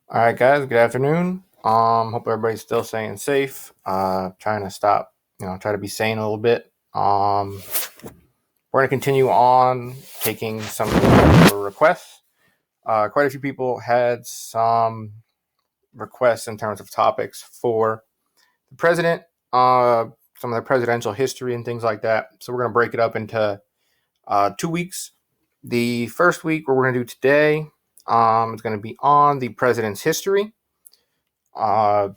All right, guys. Good afternoon. Hope everybody's still staying safe. Trying to stop, try to be sane a little bit. We're gonna continue on taking some of the requests. Quite a few people had some requests in terms of topics for the president, some of the presidential history and things like that. So we're gonna break it up into 2 weeks. The first week, what we're gonna do today, is gonna be on the president's history. uh,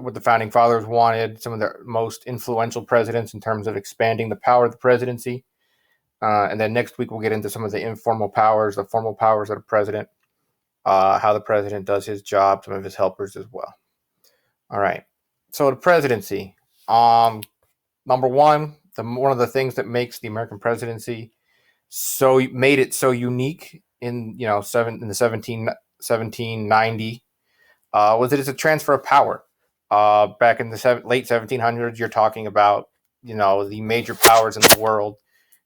what the founding fathers wanted, some of the most influential presidents in terms of expanding the power of the presidency. And then next week, we'll get into some of the informal powers, the formal powers of the president, how the president does his job, some of his helpers as well. All right. So, the presidency. Um, Number one, one of the things that makes the American presidency made it so unique in in the 1790 was that it's a transfer of power. Back in the late 1700s, you're talking about the major powers in the world,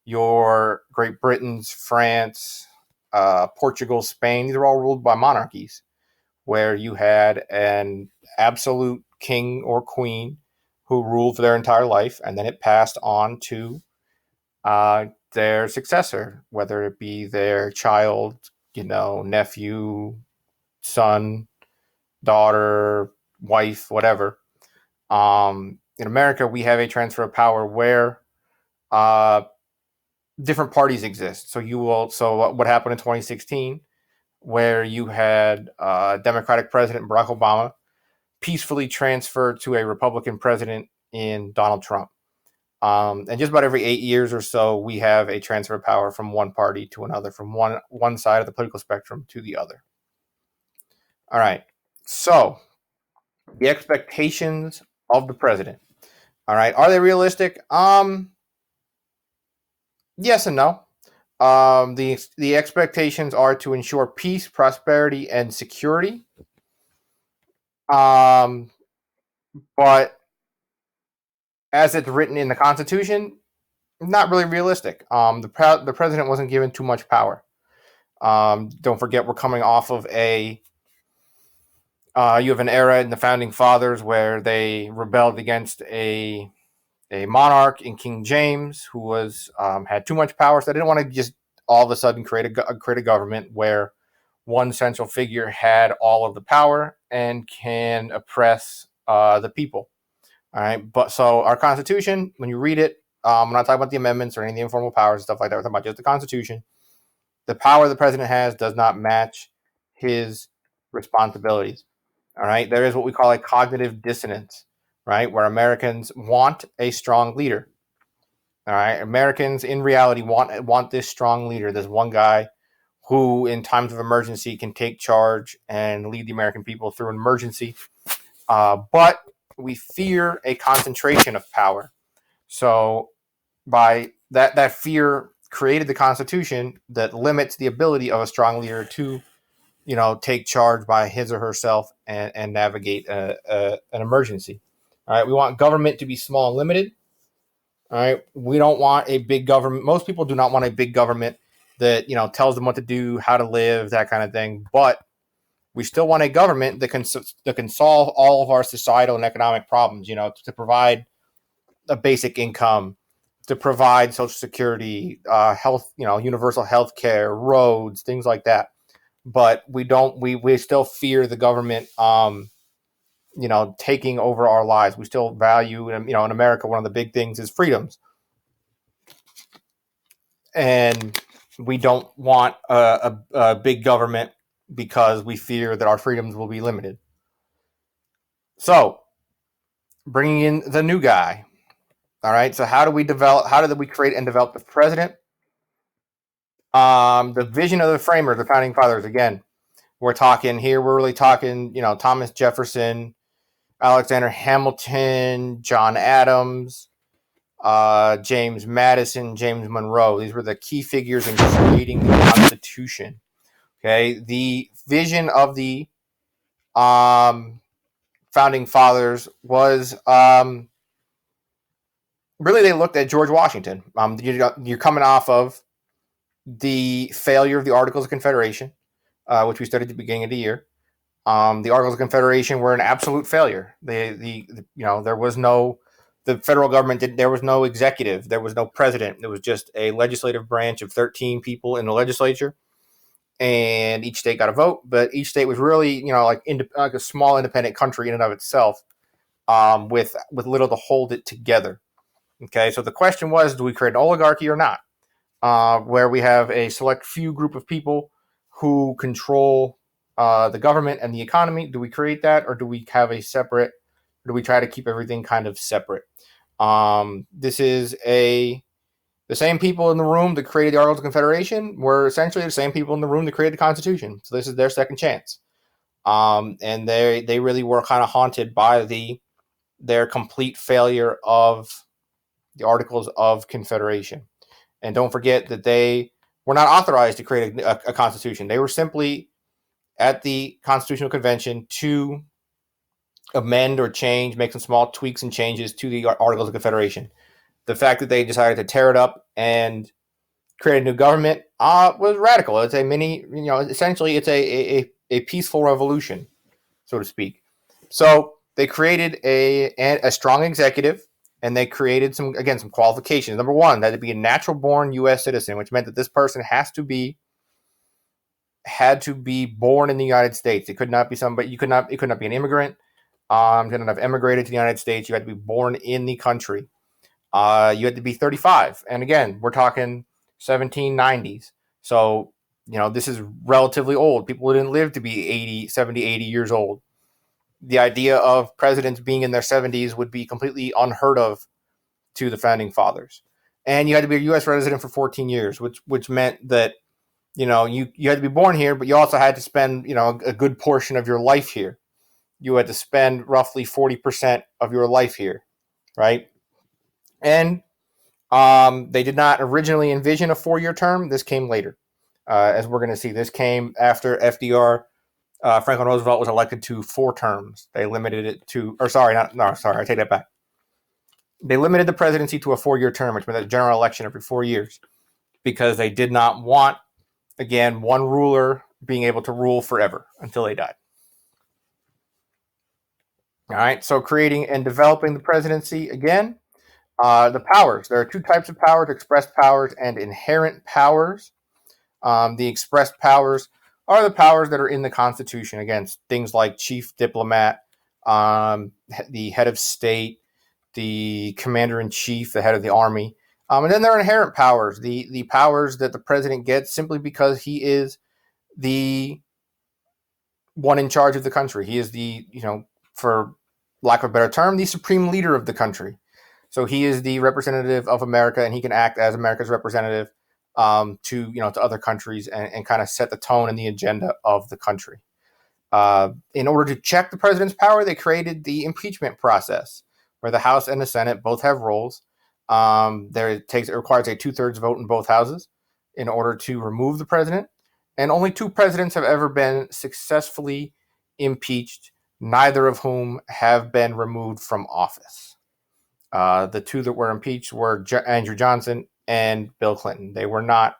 your Great Britain's, France, Portugal, Spain. These are all ruled by monarchies, where you had an absolute king or queen who ruled for their entire life, and then it passed on to their successor, whether it be their child, nephew, son, daughter, wife, whatever. In America, we have a transfer of power where uh, different parties exist. So what happened in 2016, where you had Democratic President Barack Obama peacefully transferred to a Republican president in Donald Trump. And just about every 8 years or so, we have a transfer of power from one party to another, from one side of the political spectrum to the other. All right. So the expectations of the president. All right, are they realistic? Yes and no. The expectations are to ensure peace, prosperity, and security. Um, but as it's written in the Constitution, not really realistic. The president wasn't given too much power. Don't forget, we're coming off of you have an era in the founding fathers where they rebelled against a monarch in King James who was had too much power, so they didn't want to just all of a sudden create a government where one central figure had all of the power and can oppress the people. All right, but so our Constitution, when you read it, I'm not talking about the amendments or any of the informal powers and stuff like that. We're talking about just the Constitution. The power the president has does not match his responsibilities. All right, there is what we call a cognitive dissonance, right, where Americans want a strong leader. All right, Americans in reality want this strong leader, this one guy who, in times of emergency, can take charge and lead the American people through an emergency. But we fear a concentration of power. So, by that fear created the Constitution that limits the ability of a strong leader to, take charge by his or herself and navigate an emergency. All right, we want government to be small and limited. All right, we don't want a big government. Most people do not want a big government that tells them what to do, how to live, that kind of thing. But we still want a government that can solve all of our societal and economic problems. To provide a basic income, to provide social security, health, universal health care, roads, things like that. But we don't. We still fear the government. Taking over our lives. We still value, in America, one of the big things is freedoms, and we don't want a big government because we fear that our freedoms will be limited. So, bringing in the new guy. All right. So, how do we develop? How did we create and develop the president? The vision of the framers, the founding fathers. Again, we're talking here. We're really talking. Thomas Jefferson, Alexander Hamilton, John Adams, James Madison, James Monroe. These were the key figures in creating the Constitution. Okay, the vision of the founding fathers was really they looked at George Washington. You're coming off of the failure of the Articles of Confederation, which we studied at the beginning of the year. The Articles of Confederation were an absolute failure. There was no, the federal government did, there was no executive, there was no president. It was just a legislative branch of 13 people in the legislature, and each state got a vote. But each state was really, like a small independent country in and of itself, with little to hold it together. Okay, so the question was, do we create an oligarchy or not? Where we have a select few group of people who control the government and the economy. Do we create that, or do we have a separate? Or do we try to keep everything kind of separate? This is the same people in the room that created the Articles of Confederation were essentially the same people in the room that created the Constitution. So this is their second chance, and they really were kind of haunted by their complete failure of the Articles of Confederation. And don't forget that they were not authorized to create a constitution. They were simply at the Constitutional Convention to amend or change, make some small tweaks and changes to the Articles of Confederation. The fact that they decided to tear it up and create a new government was radical. It's a mini, essentially it's a peaceful revolution, so to speak. So they created a strong executive, and they created some qualifications. Number one, that to be a natural born U.S. citizen, which meant that this person had to be born in the United States. It could not be somebody. It could not be an immigrant. Couldn't have emigrated to the United States. You had to be born in the country. You had to be 35, and again, we're talking 1790s. So this is relatively old. People didn't live to be 80, 70, 80 years old. The idea of presidents being in their 70s would be completely unheard of to the founding fathers. And you had to be a U.S. resident for 14 years, which meant that, you had to be born here, but you also had to spend, a good portion of your life here. You had to spend roughly 40% of your life here, right? And they did not originally envision a 4-year term. This came later, as we're going to see. This came after FDR. Franklin Roosevelt was elected to 4 terms. They limited it to, I take that back. They limited the presidency to a 4-year term, which meant a general election every 4 years, because they did not want, again, one ruler being able to rule forever until they died. All right, so creating and developing the presidency again. The powers. There are 2 types of powers: express powers and inherent powers. The express powers are the powers that are in the Constitution. Again, things like chief diplomat, the head of state, the commander-in-chief, the head of the army. And then there are inherent powers, the powers that the president gets simply because he is the one in charge of the country. He is the, for lack of a better term, the supreme leader of the country. So he is the representative of America, and he can act as America's representative to other countries and kind of set the tone and the agenda of the country. In order to check the president's power, they created the impeachment process, where the House and the Senate both have roles. It requires a 2/3 vote in both houses in order to remove the president. And only 2 presidents have ever been successfully impeached, neither of whom have been removed from office. The 2 that were impeached were Andrew Johnson and Bill Clinton. They were not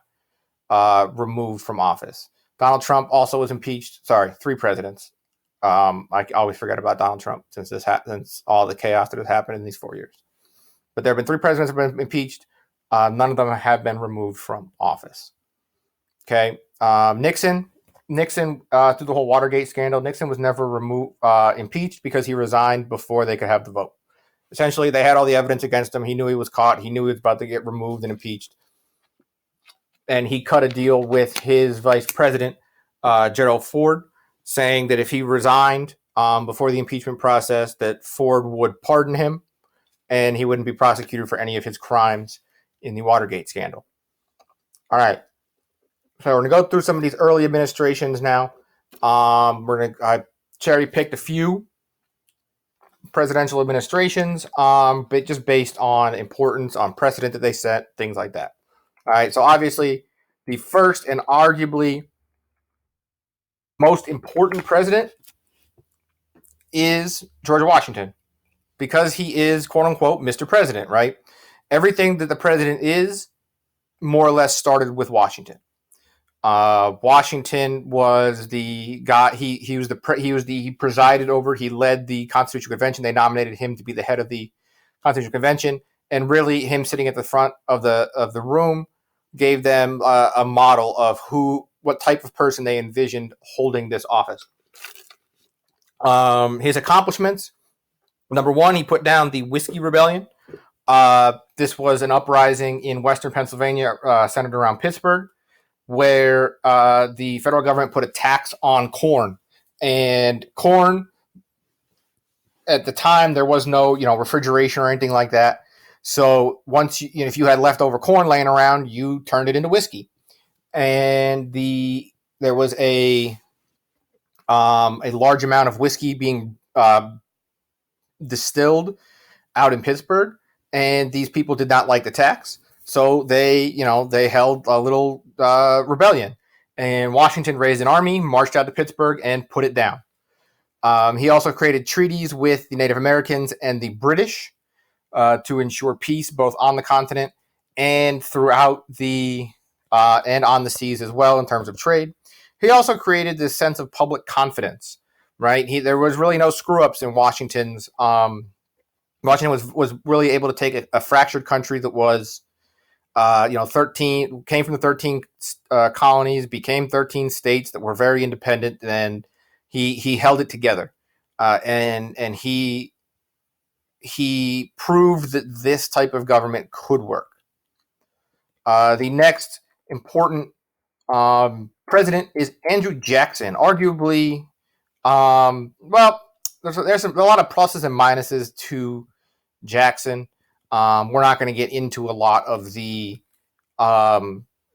removed from office. Donald Trump also was impeached. 3 presidents. I always forget about Donald Trump since all the chaos that has happened in these 4 years. But there have been 3 presidents who have been impeached. None of them have been removed from office. Okay. Nixon, through the whole Watergate scandal, Nixon was never impeached because he resigned before they could have the vote. Essentially, they had all the evidence against him. He knew he was caught. He knew he was about to get removed and impeached. And he cut a deal with his vice president, Gerald Ford, saying that if he resigned before the impeachment process, that Ford would pardon him and he wouldn't be prosecuted for any of his crimes in the Watergate scandal. All right. So we're going to go through some of these early administrations now. I cherry-picked a few presidential administrations, but just based on importance, on precedent that they set, things like that. All right, so obviously the first and arguably most important president is George Washington, because he is, quote unquote, Mr. President, right? Everything that the president is more or less started with Washington. Washington was the guy. He presided over. He led the Constitutional Convention. They nominated him to be the head of the Constitutional Convention, and really, him sitting at the front of the room gave them a model of what type of person they envisioned holding this office. His accomplishments: number one, he put down the Whiskey Rebellion. This was an uprising in Western Pennsylvania, centered around Pittsburgh, where the federal government put a tax on corn. And corn, at the time, there was no refrigeration or anything like that. So once if you had leftover corn laying around, you turned it into whiskey. And there was a large amount of whiskey being distilled out in Pittsburgh, and these people did not like the tax. So they held a little rebellion, and Washington raised an army, marched out to Pittsburgh, and put it down. He also created treaties with the Native Americans and the British to ensure peace both on the continent and throughout and on the seas as well in terms of trade. He also created this sense of public confidence, right? There was really no screw-ups in Washington's. Washington was really able to take a fractured country that was 13 came from the 13 colonies, became 13 states that were very independent, and he held it together, and he proved that this type of government could work. The next important president is Andrew Jackson. Arguably, there's a lot of pluses and minuses to Jackson. We're not going to get into a lot of the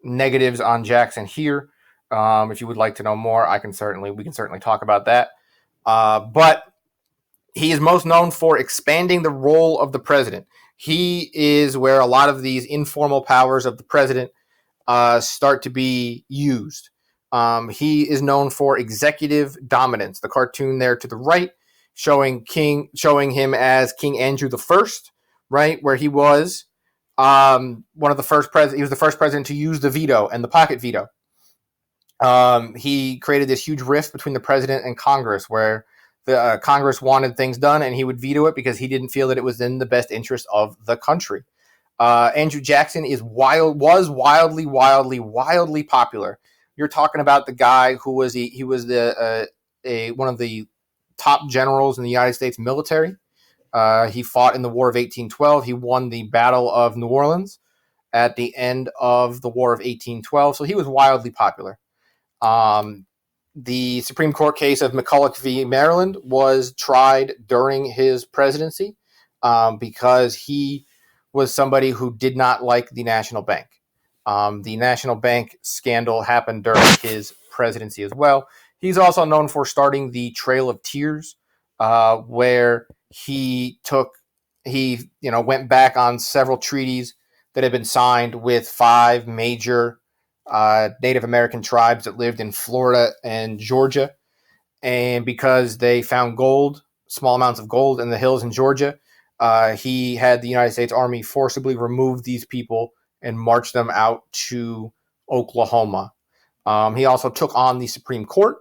negatives on Jackson here. If you would like to know more, we can certainly talk about that. But he is most known for expanding the role of the president. He is where a lot of these informal powers of the president start to be used. He is known for executive dominance. The cartoon there to the right showing him as King Andrew I, right, where he was one of the first presidents. He was the first president to use the veto and the pocket veto. He created this huge rift between the president and Congress, where the Congress wanted things done, and he would veto it because he didn't feel that it was in the best interest of the country. Andrew Jackson was wildly popular. You're talking about the guy who was one of the top generals in the United States military. He fought in the War of 1812. He won the Battle of New Orleans at the end of the War of 1812. So he was wildly popular. The Supreme Court case of McCulloch v. Maryland was tried during his presidency because he was somebody who did not like the National Bank. The National Bank scandal happened during his presidency as well. He's also known for starting the Trail of Tears, where he went back on several treaties that had been signed with 5 major Native American tribes that lived in Florida and Georgia. And because they found small amounts of gold in the hills in Georgia, he had the United States Army forcibly remove these people and march them out to Oklahoma. He also took on the Supreme Court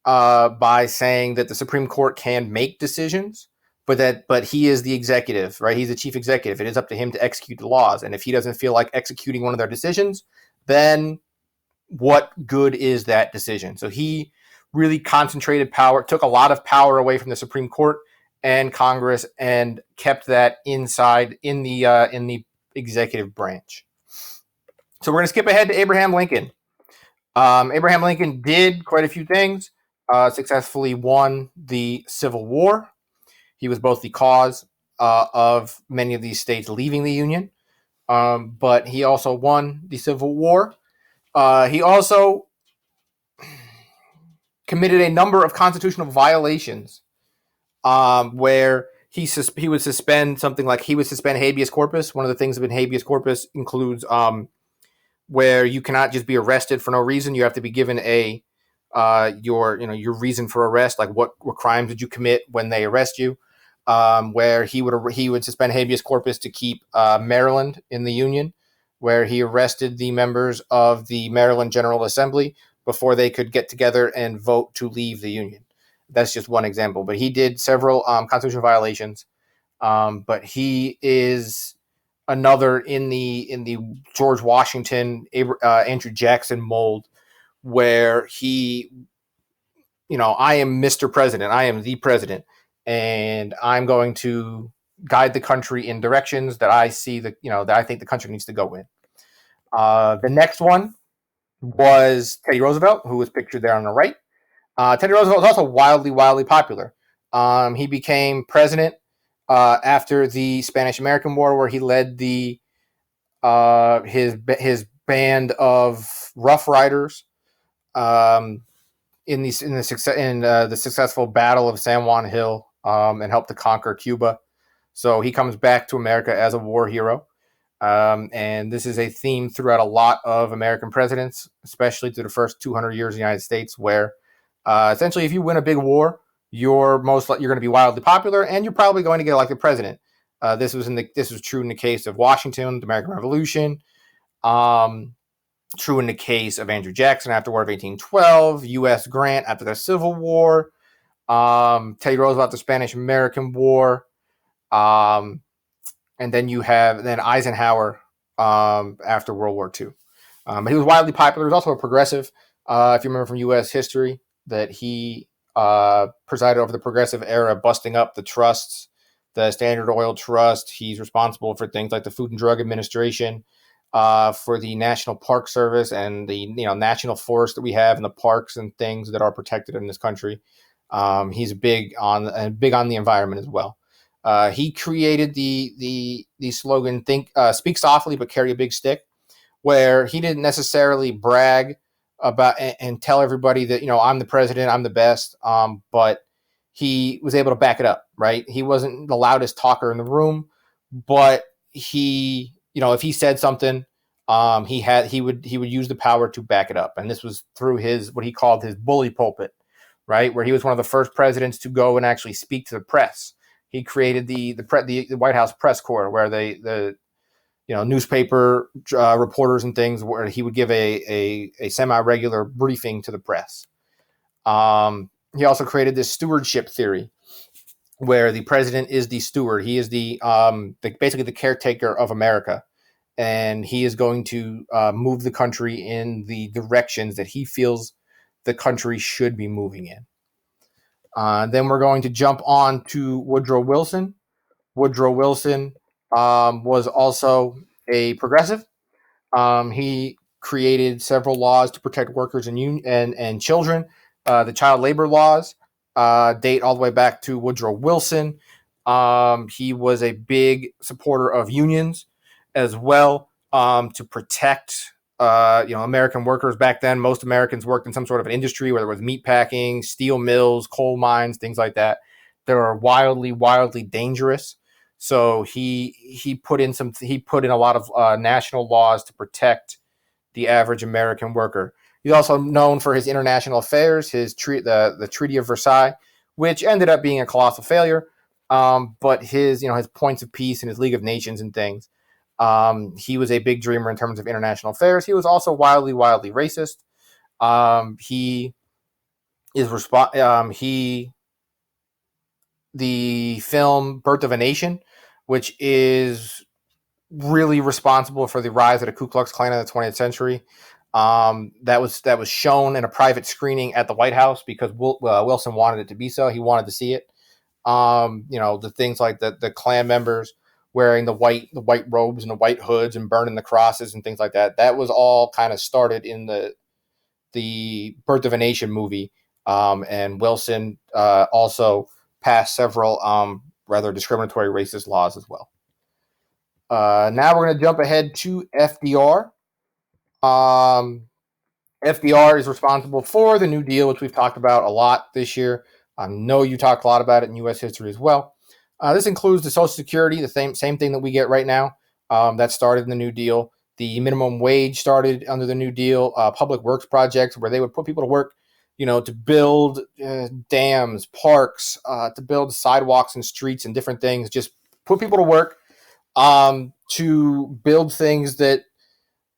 by saying that the Supreme Court can make decisions, but he is the executive, right? He's the chief executive. It is up to him to execute the laws. And if he doesn't feel like executing one of their decisions, then what good is that decision? So he really concentrated power, took a lot of power away from the Supreme Court and Congress, and kept that inside in the executive branch. So we're going to skip ahead to Abraham Lincoln. Abraham Lincoln did quite a few things. Successfully won the Civil War. He was both the cause of many of these states leaving the Union, but he also won the Civil War. He also committed a number of constitutional violations, where he would suspend something like habeas corpus. One of the things with habeas corpus includes where you cannot just be arrested for no reason. You have to be given your reason for arrest, like what crimes did you commit when they arrest you. Where he would suspend habeas corpus to keep Maryland in the Union, where he arrested the members of the Maryland General Assembly before they could get together and vote to leave the Union. That's just one example, but he did several constitutional violations. But he is another in the George Washington, Andrew Jackson mold, where he, I am Mr. President, I am the president, and I'm going to guide the country in directions that I see that I think the country needs to go in. The next one was Teddy Roosevelt, who was pictured there on the right. Teddy Roosevelt was also wildly popular. He became president after the Spanish-American War, where he led his band of Rough Riders in the successful Battle of San Juan Hill, and helped to conquer Cuba. So he comes back to America as a war hero. And this is a theme throughout a lot of American presidents, especially through the first 200 years of the United States, where essentially if you win a big war, you're going to be wildly popular, and you're probably going to get elected president. This was true in the case of Washington, the American Revolution. True in the case of Andrew Jackson after War of 1812, U.S. Grant after the Civil War, Teddy Roosevelt, the Spanish-American War, and then you have Eisenhower after World War II. But he was wildly popular. He was also a progressive. If you remember from U.S. history, that he presided over the progressive era, busting up the trusts, the Standard Oil Trust. He's responsible for things like the Food and Drug Administration, for the National Park Service and the national forest that we have, and the parks and things that are protected in this country. He's big on the environment as well. He created the slogan "Speak softly but carry a big stick," where he didn't necessarily brag about and tell everybody that I'm the president, I'm the best, but he was able to back it up. Right? He wasn't the loudest talker in the room, but he, if he said something, he would use the power to back it up, and this was through what he called his bully pulpit, right, where he was one of the first presidents to go and actually speak to the press. He created the White House press corps, where the newspaper reporters and things, where he would give a semi-regular briefing to the press. He also created this stewardship theory, where the president is the steward. He is basically the caretaker of America, and he is going to move the country in the directions that he feels the country should be moving in. Then we're going to jump on to Woodrow Wilson. Woodrow Wilson was also a progressive. He created several laws to protect workers and children. The child labor laws date all the way back to Woodrow Wilson. He was a big supporter of unions as well, to protect American workers. Back then, most Americans worked in some sort of an industry, whether it was meat packing, steel mills, coal mines, things like that. They were wildly dangerous. So he put in a lot of national laws to protect the average American worker. He's also known for his international affairs, the Treaty of Versailles, which ended up being a colossal failure. But his points of peace and his League of Nations and things. He was a big dreamer in terms of international affairs. He was also wildly racist. The film Birth of a Nation, which is really responsible for the rise of the Ku Klux Klan in the 20th century. That was shown in a private screening at the White House because Wilson wanted it to be so. He wanted to see it. The things like the Klan members wearing the white robes and the white hoods and burning the crosses and things like that. That was all kind of started in the Birth of a Nation movie. And Wilson also passed several rather discriminatory racist laws as well. Now we're going to jump ahead to FDR. FDR is responsible for the New Deal, which we've talked about a lot this year. I know you talked a lot about it in U.S. history as well. This includes the Social Security, the same thing that we get right now. That started in the New Deal. The minimum wage started under the New Deal. Public works projects where they would put people to work, to build dams, parks, to build sidewalks and streets and different things. Just put people to work to build things that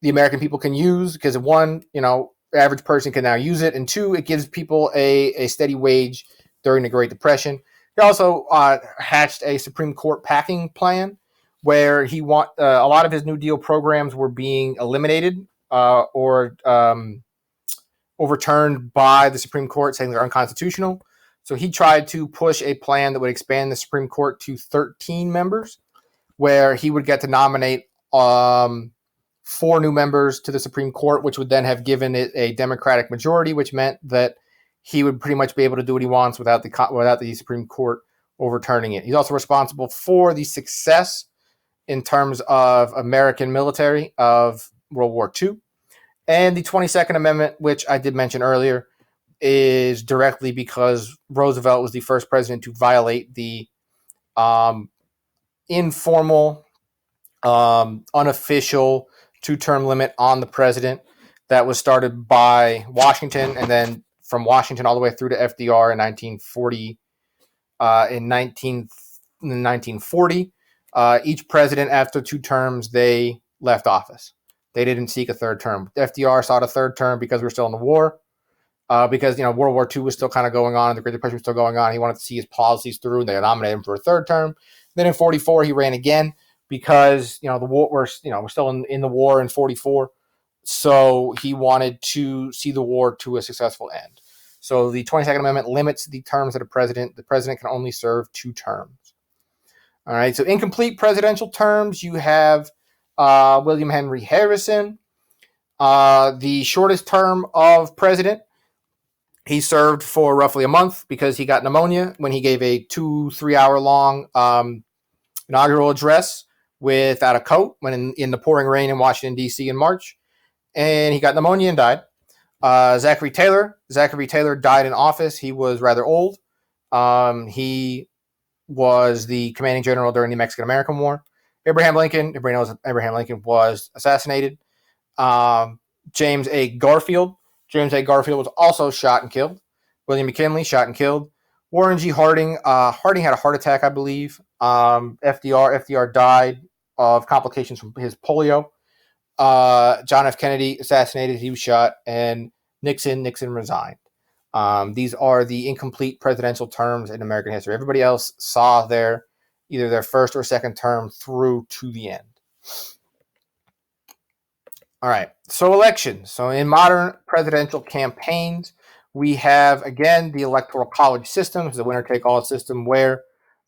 the American people can use, because one, the average person can now use it, and two, it gives people a steady wage during the Great Depression. He also hatched a Supreme Court packing plan where a lot of his New Deal programs were being eliminated or overturned by the Supreme Court, saying they're unconstitutional. So he tried to push a plan that would expand the Supreme Court to 13 members, where he would get to nominate 4 new members to the Supreme Court, which would then have given it a Democratic majority, which meant that he would pretty much be able to do what he wants without the Supreme Court overturning it. He's also responsible for the success in terms of American military of World War II. And the 22nd Amendment, which I did mention earlier, is directly because Roosevelt was the first president to violate the informal, unofficial 2-term limit on the president that was started by Washington, and then from Washington all the way through to FDR in 1940. In 1940, each president, after 2 terms, they left office. They didn't seek a 3rd term. FDR sought a 3rd term because we were still in the war, because World War II was still kind of going on, and the Great Depression was still going on. He wanted to see his policies through, and they nominated him for a 3rd term. Then in 44, he ran again because the war we're still in the war in 44, so he wanted to see the war to a successful end. So the 22nd Amendment limits the terms of the president. The president can only serve 2 terms. All right. So incomplete presidential terms, you have William Henry Harrison, the shortest term of president. He served for roughly a month because he got pneumonia when he gave a 2-3 hour long inaugural address without a coat when in the pouring rain in Washington, D.C. in March. And he got pneumonia and died. Zachary Taylor died in office. He was rather old. He was the commanding general during the Mexican-American War. Abraham Lincoln was assassinated. James A. Garfield was also shot and killed. William McKinley, shot and killed. Warren G. Harding had a heart attack, I believe. FDR died of complications from his polio. John F. Kennedy assassinated. He was shot. And Nixon resigned. These are the incomplete presidential terms in American history. Everybody else saw either their 1st or 2nd term through to the end. All right. So elections. So in modern presidential campaigns, we have, again, the electoral college system. It's a winner-take-all system where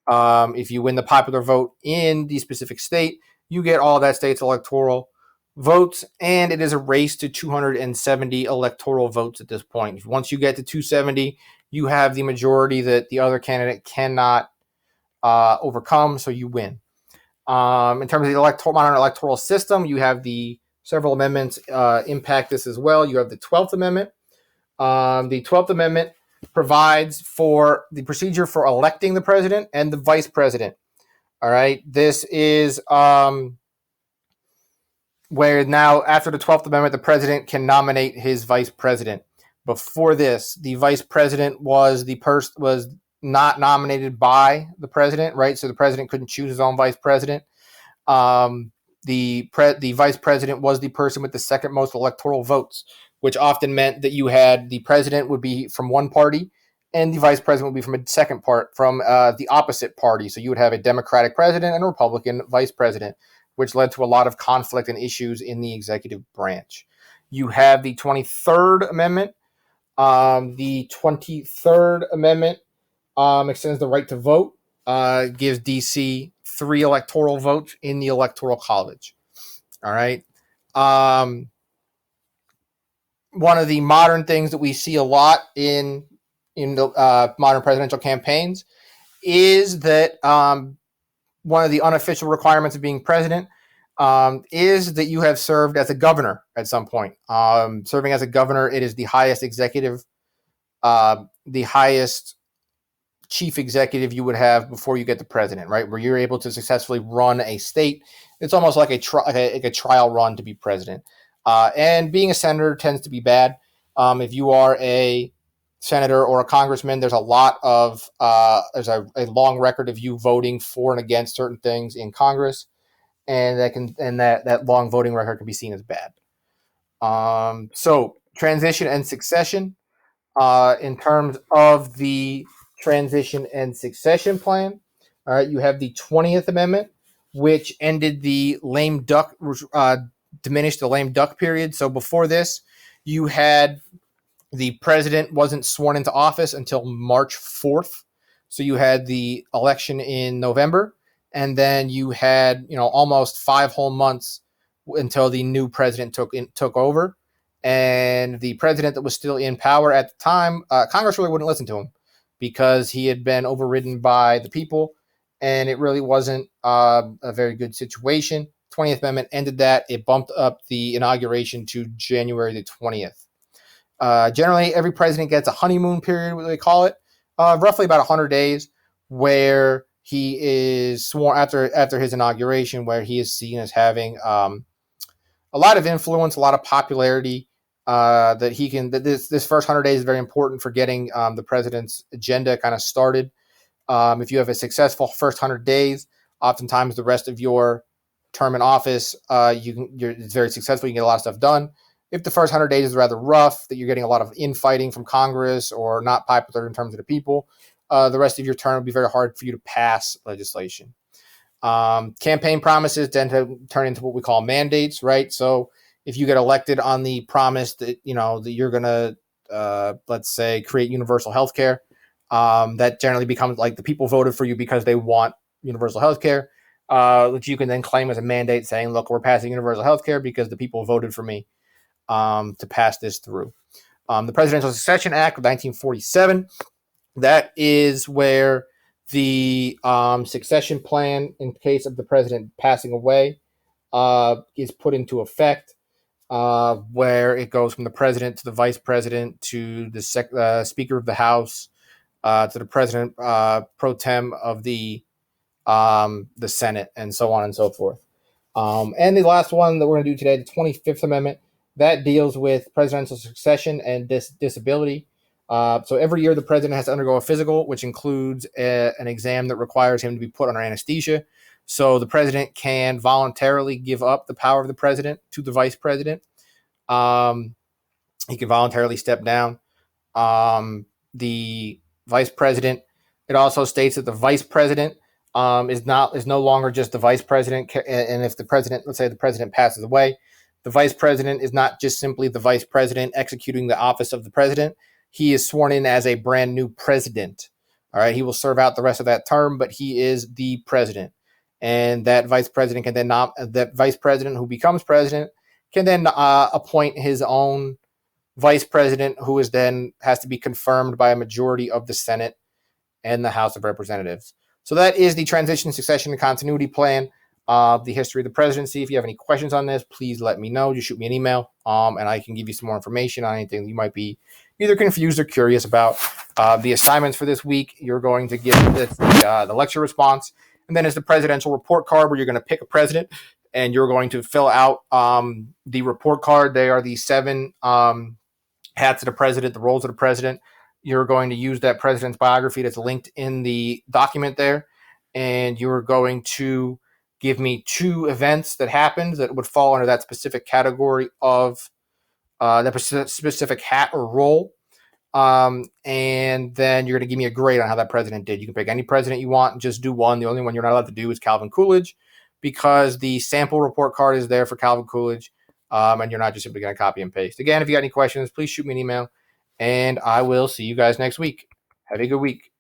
if you win the popular vote in the specific state, you get all that state's electoral votes, and it is a race to 270 electoral votes at this point. Once you get to 270, you have the majority that the other candidate cannot overcome, so you win. In terms of the modern electoral system, you have the several amendments impact this as well. You have the 12th Amendment. The 12th Amendment provides for the procedure for electing the president and the vice president. All right. This is where now, after the 12th Amendment, the president can nominate his vice president. Before this, the vice president was not nominated by the president, right? So the president couldn't choose his own vice president. The vice president was the person with the 2nd most electoral votes, which often meant that you had the president would be from one party and the vice president would be from the opposite party. So you would have a Democratic president and a Republican vice president, which led to a lot of conflict and issues in the executive branch. You have the 23rd Amendment. The 23rd Amendment extends the right to vote, gives D.C. 3 electoral votes in the Electoral College. All right. One of the modern things that we see a lot in the modern presidential campaigns is that one of the unofficial requirements of being president is that you have served as a governor at some point. Serving as a governor, it is the highest executive, the highest chief executive you would have before you get the president, right? Where you're able to successfully run a state. It's almost like a trial run to be president. And being a senator tends to be bad. If you are a senator or a congressman, there's a lot of there's a long record of you voting for and against certain things in Congress, and that long voting record can be seen as bad. So transition and succession. In terms of the transition and succession plan, all right, you have the 20th Amendment, which ended the lame duck, diminished the lame duck period. So before this, you had the president wasn't sworn into office until March 4th. So you had the election in November, and then you had almost 5 whole months until the new president took over. And the president that was still in power at the time, Congress really wouldn't listen to him because he had been overridden by the people, and it really wasn't a very good situation. 20th Amendment ended that. It bumped up the inauguration to January the 20th. Generally, every president gets a honeymoon period, what they call it, roughly about 100 days, where he is sworn after his inauguration, where he is seen as having a lot of influence, a lot of popularity. That he can. That this first 100 days is very important for getting the president's agenda kind of started. If you have a successful first 100 days, oftentimes the rest of your term in office, it's very successful. You can get a lot of stuff done. If the first 100 days is rather rough, that you're getting a lot of infighting from Congress or not popular in terms of the people, the rest of your term will be very hard for you to pass legislation. Campaign promises tend to turn into what we call mandates, right? So if you get elected on the promise that that you're going to, let's say, create universal health care, that generally becomes like the people voted for you because they want universal health care, which you can then claim as a mandate saying, look, we're passing universal health care because the people voted for me to pass this through. The Presidential Succession Act of 1947, that is where the succession plan in case of the president passing away is put into effect, where it goes from the president to the vice president to the Speaker of the House to the president pro tem of the Senate, and so on and so forth. And the last one that we're going to do today, the 25th Amendment, that deals with presidential succession and disability. So every year the president has to undergo a physical, which includes an exam that requires him to be put under anesthesia. So the president can voluntarily give up the power of the president to the vice president. He can voluntarily step down. The vice president, it also states that the vice president is no longer just the vice president. And if the president, let's say the president passes away, the vice president is not just simply the vice president executing the office of the president. He is sworn in as a brand new president. All right, he will serve out the rest of that term, but he is the president, and that vice president can then that vice president who becomes president can then appoint his own vice president, who is then has to be confirmed by a majority of the Senate and the House of Representatives. So that is the transition, succession, and continuity plan of the history of the presidency. If you have any questions on this, please let me know. Just shoot me an email, and I can give you some more information on anything you might be either confused or curious about. The assignments for this week, you're going to get the lecture response, and then is the presidential report card, where you're going to pick a president, and you're going to fill out the report card. They are the 7 hats of the president, the roles of the president. You're going to use that president's biography that's linked in the document there, and you're going to give me 2 events that happened that would fall under that specific category of that specific hat or role. And then you're going to give me a grade on how that president did. You can pick any president you want and just do one. The only one you're not allowed to do is Calvin Coolidge, because the sample report card is there for Calvin Coolidge, and you're not just simply going to copy and paste. Again, if you got any questions, please shoot me an email, and I will see you guys next week. Have a good week.